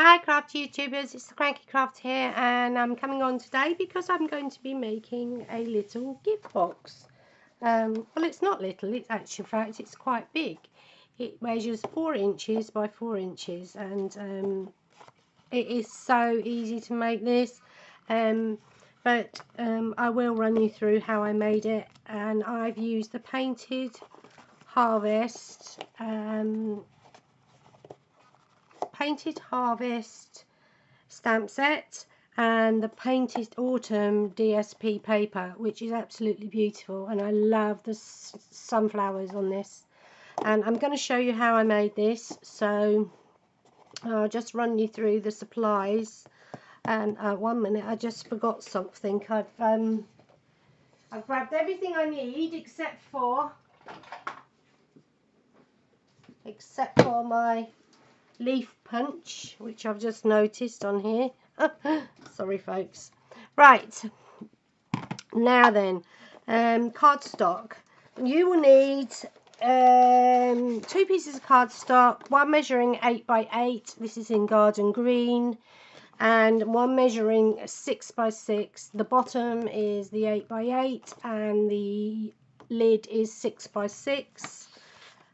Hi craft YouTubers, it's the Cranky Craft here, and I'm coming on today because I'm going to be making a little gift box. Well, it's not little, it's actually, in fact, it's quite big. It measures 4 inches by 4 inches, and it is so easy to make this. But I will run you through how I made it, and I've used the Painted Harvest stamp set and the Painted Autumn DSP paper, which is absolutely beautiful, and I love the sunflowers on this. And I'm going to show you how I made this, so I'll just run you through the supplies. And 1 minute, I just forgot something. I've grabbed everything I need except for my leaf punch, which I've just noticed on here. Sorry folks. Right, now then, cardstock. You will need 2 pieces of cardstock, one measuring 8 by 8, this is in garden green, and one measuring 6 by 6. The bottom is the 8 by 8 and the lid is 6 by 6.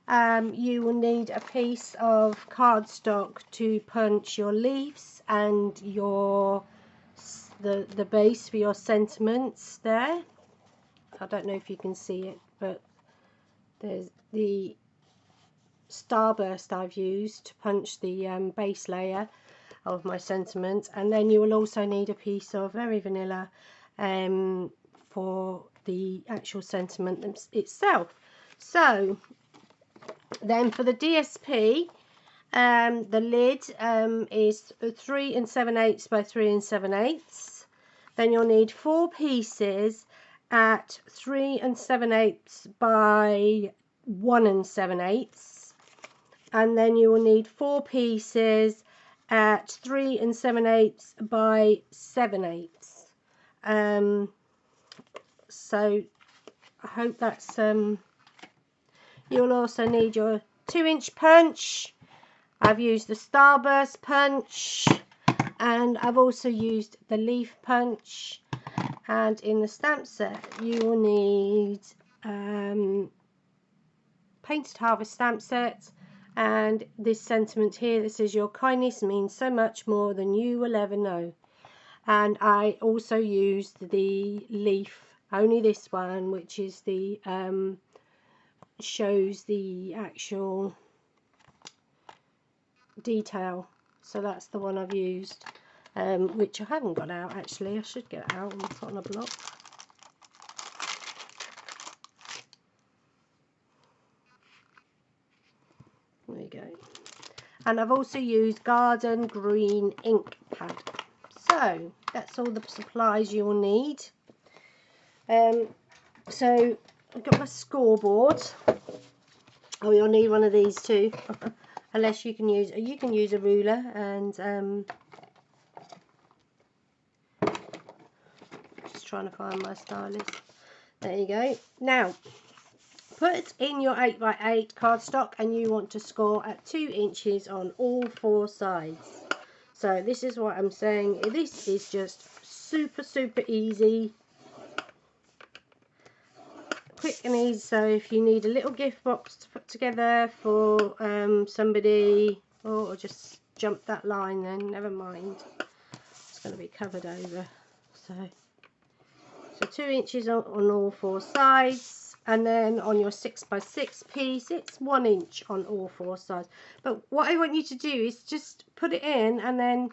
You will need a piece of cardstock to punch your leaves and the base for your sentiments there. I don't know if you can see it, but there's the starburst I've used to punch the base layer of my sentiment. And then you will also need a piece of very vanilla for the actual sentiment itself. So then for the DSP, the lid is 3 7/8 by 3 7/8. Then you'll need 4 pieces at 3 7/8 by 1 7/8, and then you will need 4 pieces at 3 7/8 by 7/8. So I hope that's you'll also need your 2-inch punch. I've used the starburst punch, and I've also used the leaf punch. And in the stamp set you will need Painted Harvest stamp set, and this sentiment here that says your kindness means so much more than you will ever know. And I also used the leaf, only this one, which is the shows the actual detail, so that's the one I've used, which I haven't got out actually. I should get it out and put on a block. There you go. And I've also used garden green ink pad. So that's all the supplies you will need. So I've got my scoreboard. Oh, you'll need one of these too. Unless you can use a ruler, and just trying to find my stylus. There you go. Now put in your 8 by 8 cardstock, and you want to score at 2 inches on all 4 sides. So this is what I'm saying. This is just super easy, quick and easy. So if you need a little gift box to put together for somebody, or just jump that line, then never mind, it's going to be covered over. So 2 inches on all 4 sides, and then on your 6 by 6 piece it's 1 inch on all 4 sides. But what I want you to do is just put it in, and then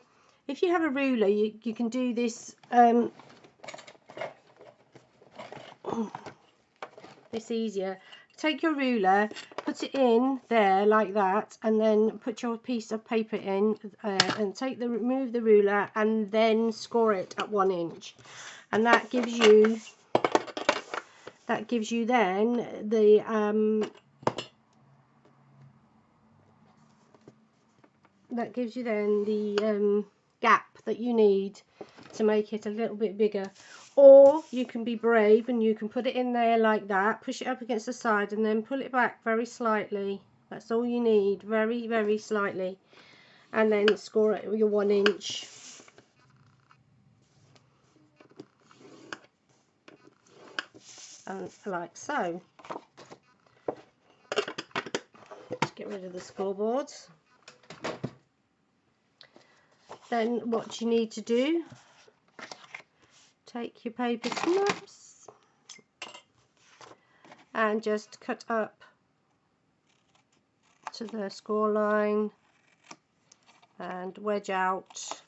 if you have a ruler, you can do this it's easier. Take your ruler, put it in there like that, and then put your piece of paper in, and remove the ruler, and then score it at 1 inch, and that gives you then the gap that you need to make it a little bit bigger. Or you can be brave and you can put it in there like that, push it up against the side, and then pull it back very slightly. That's all you need, very slightly. and then score it with your 1 inch. And like so. Let's get rid of the scoreboards. Then what you need to do, take your paper snaps and just cut up to the score line and wedge out.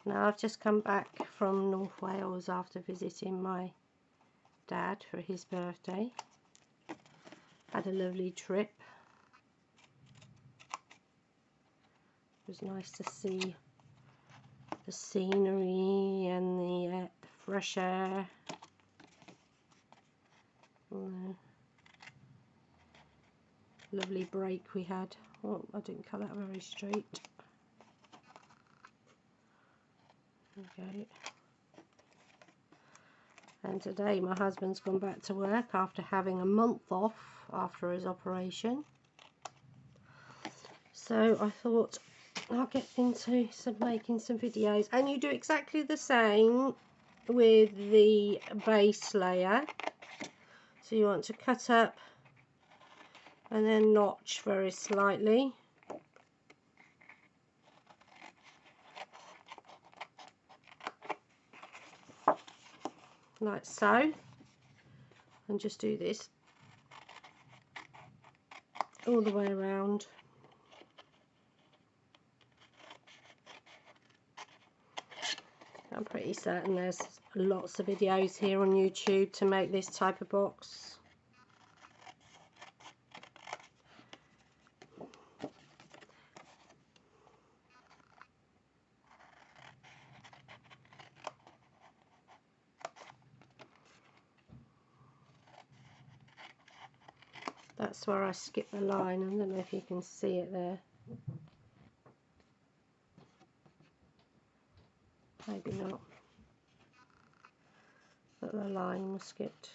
Now I've just come back from North Wales after visiting my dad for his birthday. Had a lovely trip. It was nice to see the scenery and the fresh air. Lovely break we had. Oh, I didn't cut that very straight. Okay. And today my husband's gone back to work after having a month off after his operation. So I thought I'll get into making some videos, and you do exactly the same with the base layer. So you want to cut up and then notch very slightly. Like so, and just do this all the way around. I'm pretty certain there's lots of videos here on YouTube to make this type of box. That's where I skipped the line. I don't know if you can see it there. Maybe not. But the line was skipped.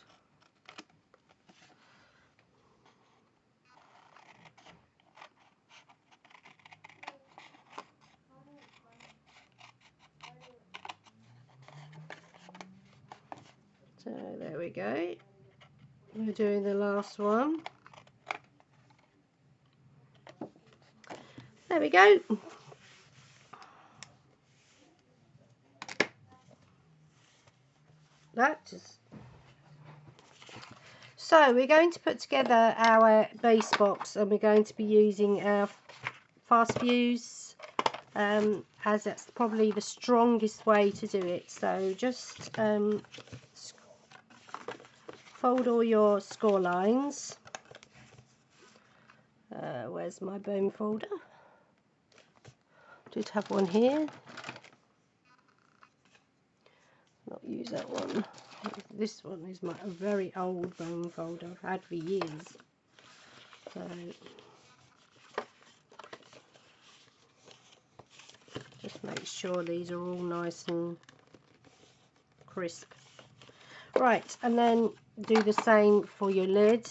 So there we go. We're doing the last one. There we go. So we're going to put together our base box, and we're going to be using our fast fuse, as that's probably the strongest way to do it. So just fold all your score lines. Where's my bone folder? Did have one here. Not use that one. This one is a very old bone folder I've had for years. So just make sure these are all nice and crisp. Right, and then do the same for your lid.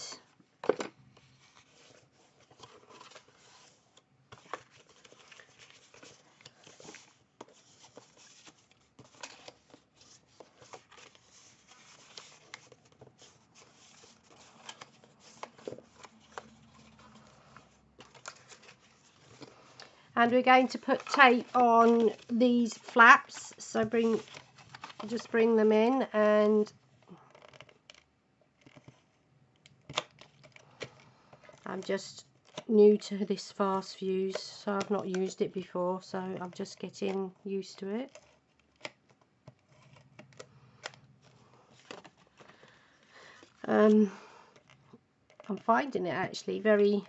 And we're going to put tape on these flaps, so just bring them in, and I'm just new to this fast fuse, so I've not used it before, so I'm just getting used to it. I'm finding it actually very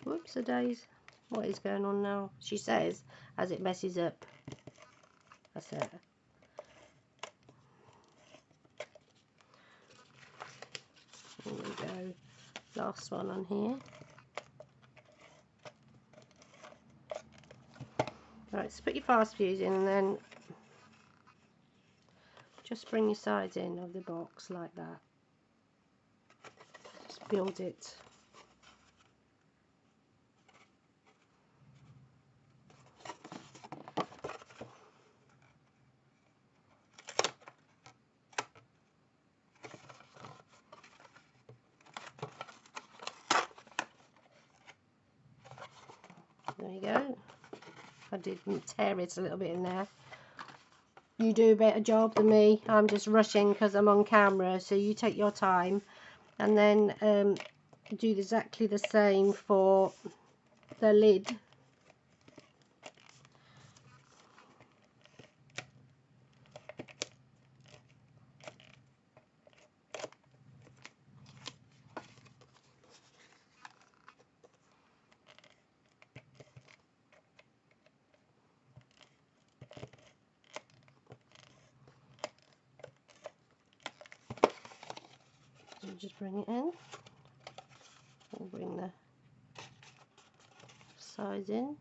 whoops a days, what is going on now? She says as it messes up. That's it. There we go. Last one on here. Right, so put your fast fuse in and then just bring your sides in of the box like that. Just build it. There you go. I did tear it a little bit in there. You do a better job than me. I'm just rushing because I'm on camera, so you take your time. And then do exactly the same for the lid. So just bring it in. We'll bring the sides in.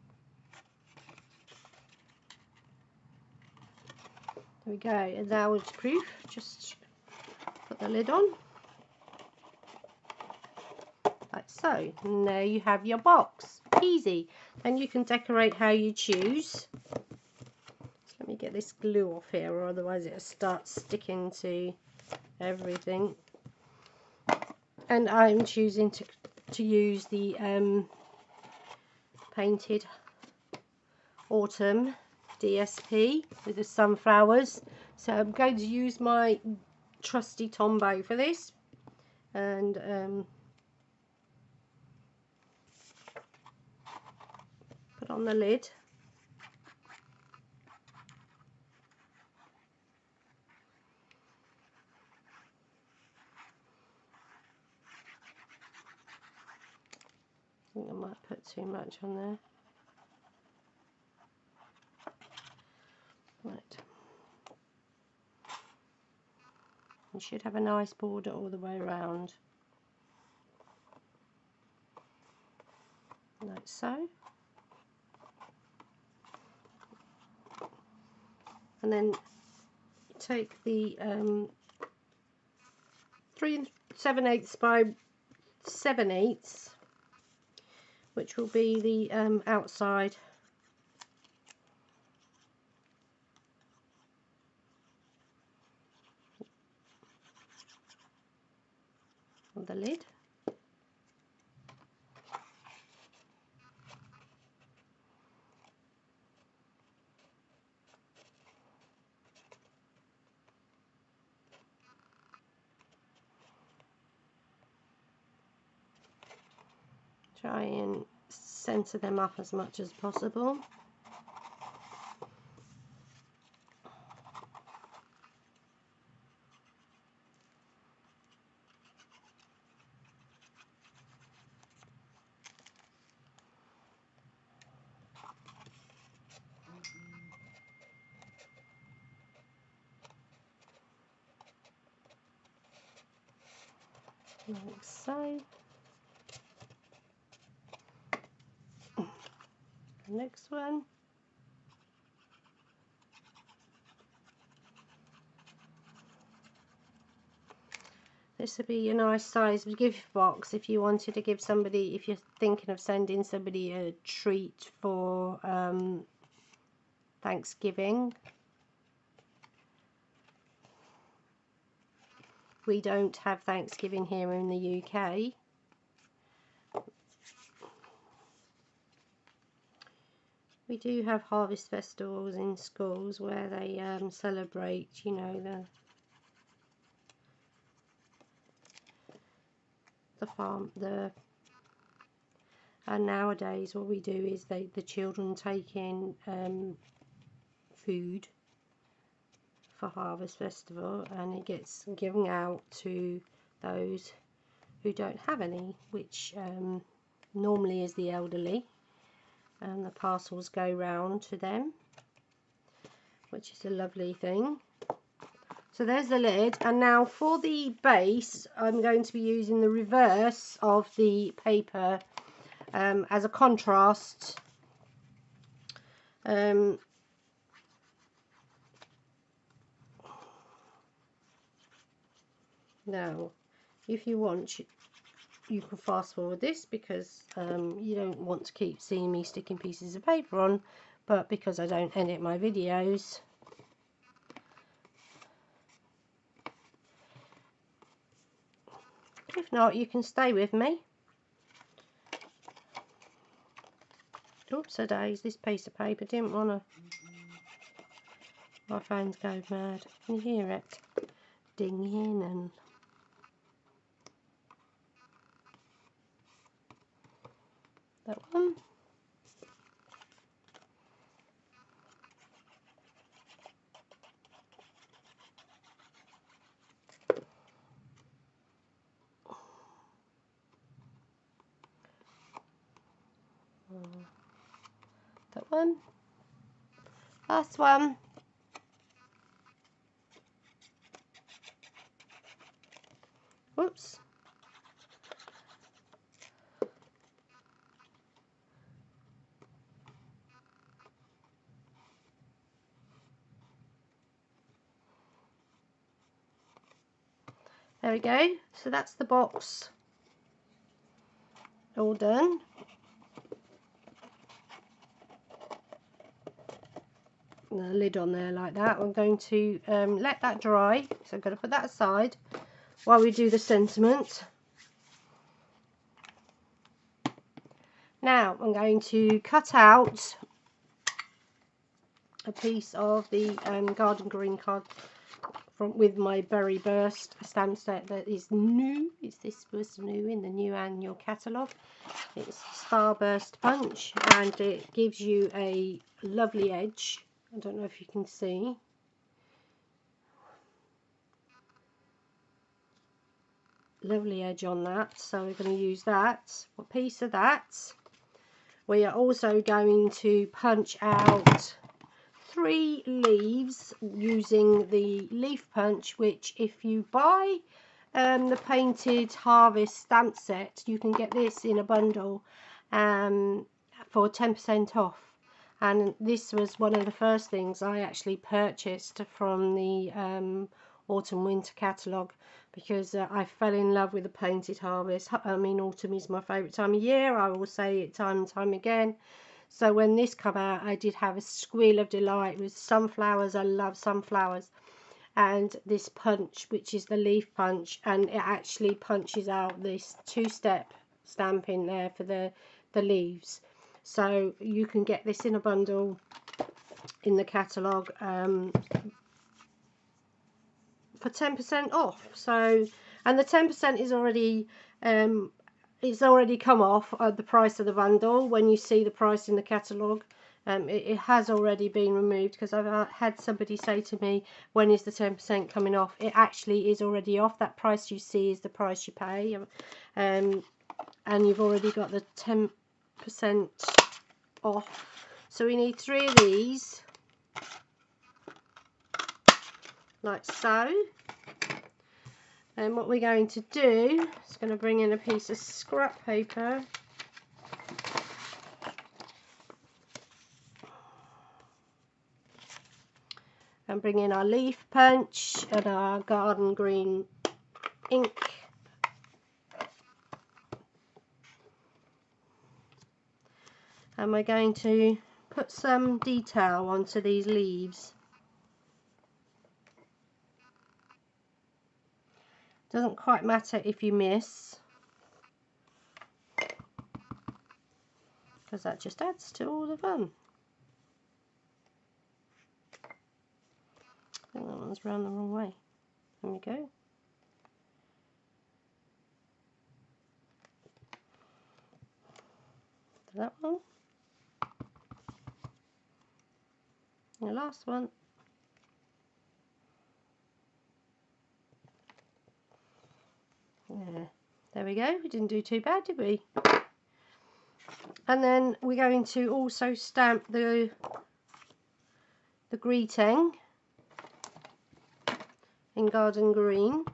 There we go. And now it's proof. Just put the lid on. Like so. And there you have your box. Easy. And you can decorate how you choose. So let me get this glue off here, or otherwise it'll start sticking to everything. And I'm choosing to use the Painted Autumn DSP with the sunflowers. So I'm going to use my trusty Tombow for this, and put on the lid. I think I might put too much on there. Right. You should have a nice border all the way around. Like so. And then take the 3 7/8 by 7/8, which will be the outside of the lid. Try and centre them up as much as possible. Like so. Next one. This would be a nice size gift box if you wanted to give somebody, if you're thinking of sending somebody a treat for Thanksgiving. We don't have Thanksgiving here in the UK. We do have harvest festivals in schools where they celebrate, you know, the farm, and nowadays what we do is the children take in food for harvest festival, and it gets given out to those who don't have any, which normally is the elderly, and the parcels go round to them, which is a lovely thing. So there's the lid, and now for the base I'm going to be using the reverse of the paper as a contrast Now, if you want, you can fast forward this because you don't want to keep seeing me sticking pieces of paper on, but because I don't edit my videos, if not, you can stay with me. Oops, a days, this piece of paper didn't want to. My phone's going mad. Can you hear it dinging? And that one. That one. Last one. Whoops. There we go. So that's the box all done. The lid on there like that. I'm going to let that dry, so I'm going to put that aside while we do the sentiment. Now I'm going to cut out a piece of the garden green card with my Berry Burst stamp set that is new. This was new in the new annual catalogue. It's Starburst Punch, and it gives you a lovely edge. I don't know if you can see. Lovely edge on that, so we're going to use that, a piece of that. We are also going to punch out 3 leaves using the leaf punch, which if you buy the Painted Harvest stamp set, you can get this in a bundle for 10% off. And this was one of the first things I actually purchased from the autumn winter catalogue, because I fell in love with the Painted Harvest. I mean, autumn is my favourite time of year. I will say it time and time again. So when this came out, I did have a squeal of delight with sunflowers. I love sunflowers. And this punch, which is the leaf punch, and it actually punches out this 2-step stamping there for the leaves. So you can get this in a bundle in the catalogue for 10% off. So, and the 10% is already it's already come off the price of the bundle. When you see the price in the catalogue, it has already been removed, because I've had somebody say to me, when is the 10% coming off? It actually is already off. That price you see is the price you pay, and you've already got the 10% off. So we need 3 of these, like so. And what we're going to do is going to bring in a piece of scrap paper, and bring in our leaf punch and our garden green ink. And we're going to put some detail onto these leaves. Doesn't quite matter if you miss, because that just adds to all the fun. I think that one's round the wrong way. There we go. That one. And the last one. Yeah, there we go. We didn't do too bad, did we? And then we're going to also stamp the greeting in garden green.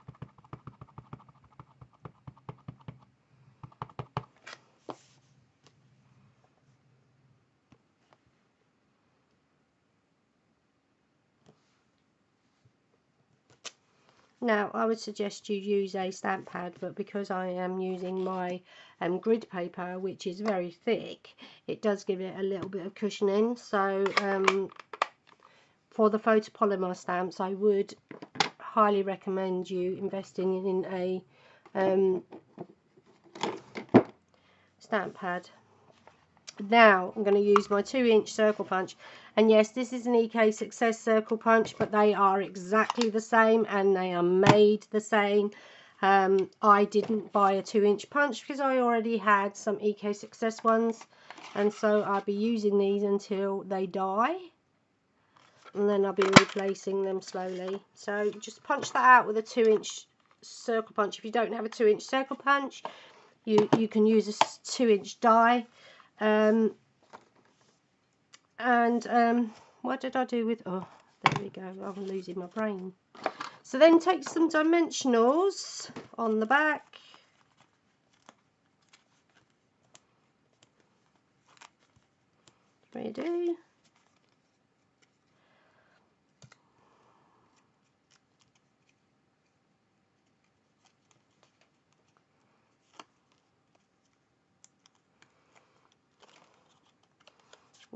Now I would suggest you use a stamp pad, but because I am using my grid paper, which is very thick, it does give it a little bit of cushioning. So for the photopolymer stamps, I would highly recommend you investing in a stamp pad. Now I'm going to use my 2-inch circle punch, and yes, this is an EK Success circle punch, but they are exactly the same and they are made the same. I didn't buy a 2-inch punch because I already had some EK Success ones, and so I'll be using these until they die, and then I'll be replacing them slowly. So just punch that out with a 2-inch circle punch. If you don't have a 2-inch circle punch, you can use a 2-inch die. What did I do with, oh, there we go, I'm losing my brain. So then take some dimensionals on the back. Ready.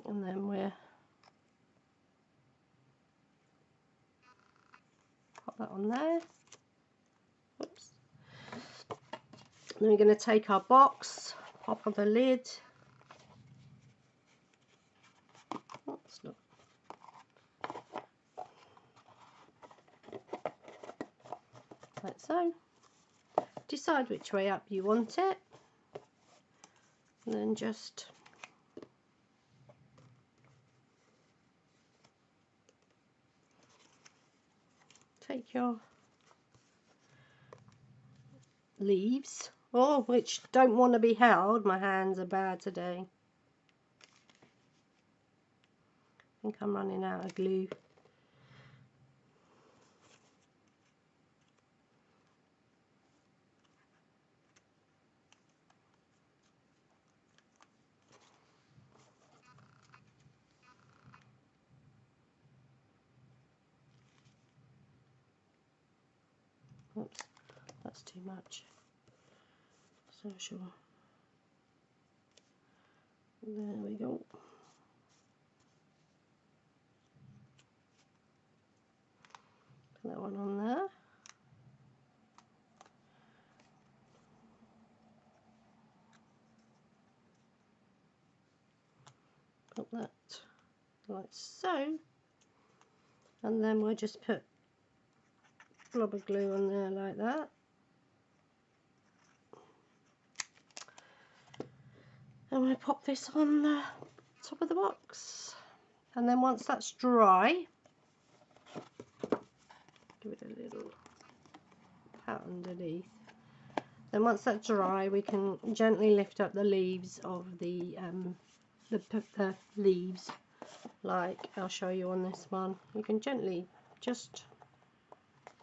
And then we're pop that on there. Oops. Then we're going to take our box, pop on the lid. Oops, look. Like so. Decide which way up you want it, and then just take your leaves, which don't want to be held. My hands are bad today. I think I'm running out of glue. Oops, that's too much. So sure. There we go. Put that one on there. Put that like so. And then we'll just put a blob of glue on there like that. And we'll pop this on the top of the box. And then once that's dry, give it a little pat underneath. Then once that's dry, we can gently lift up the leaves of the leaves, like I'll show you on this one. You can gently just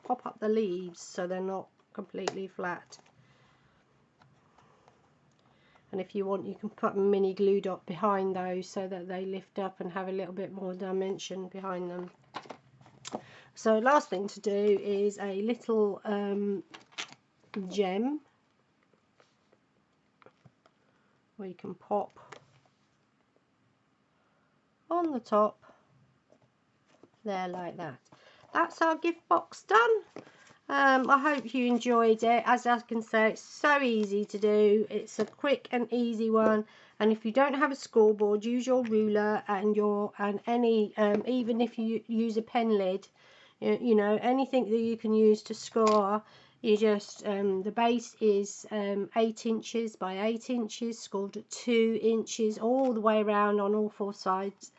pop up the leaves so they're not completely flat. And if you want, you can put a mini glue dot behind those so that they lift up and have a little bit more dimension behind them. So last thing to do is a little gem where you can pop on the top there like that. That's our gift box done. I hope you enjoyed it. As I can say, it's so easy to do. It's a quick and easy one, and if you don't have a scoreboard, use your ruler and any even if you use a pen lid, you know, anything that you can use to score. You just the base is 8 inches by 8 inches, scored at 2 inches all the way around on all 4 sides.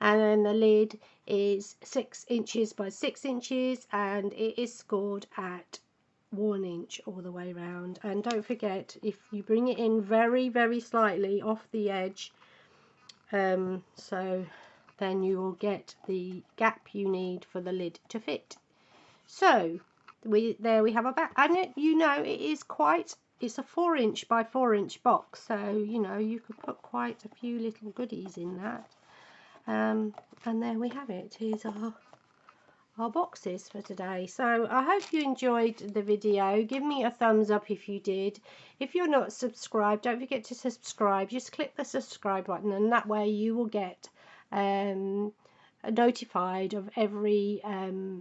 And then the lid is 6 inches by 6 inches, and it is scored at 1 inch all the way around. And don't forget, if you bring it in very, very slightly off the edge, so then you will get the gap you need for the lid to fit. So there we have our back, and you know, it's a 4 inch by 4 inch box, so you know you could put quite a few little goodies in that. And there we have it. Here's our boxes for today. So I hope you enjoyed the video. Give me a thumbs up if you did. If you're not subscribed, don't forget to subscribe. Just click the subscribe button, and that way you will get notified of every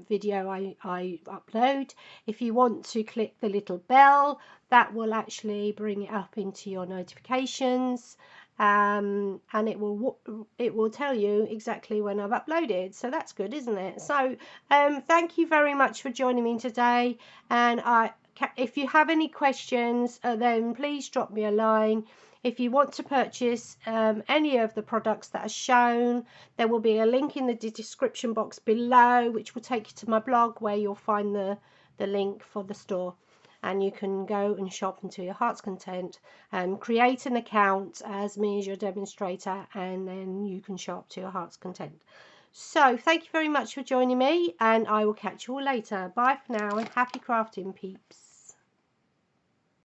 video I upload. If you want to click the little bell, that will actually bring it up into your notifications, and it will tell you exactly when I've uploaded. So that's good, isn't it? So thank you very much for joining me today, and if you have any questions, then please drop me a line. If you want to purchase any of the products that are shown, there will be a link in the description box below, which will take you to my blog, where you'll find the link for the store, and you can go and shop until your heart's content, and create an account as me as your demonstrator, and then you can shop to your heart's content. So thank you very much for joining me, and I will catch you all later. Bye for now, and happy crafting, peeps.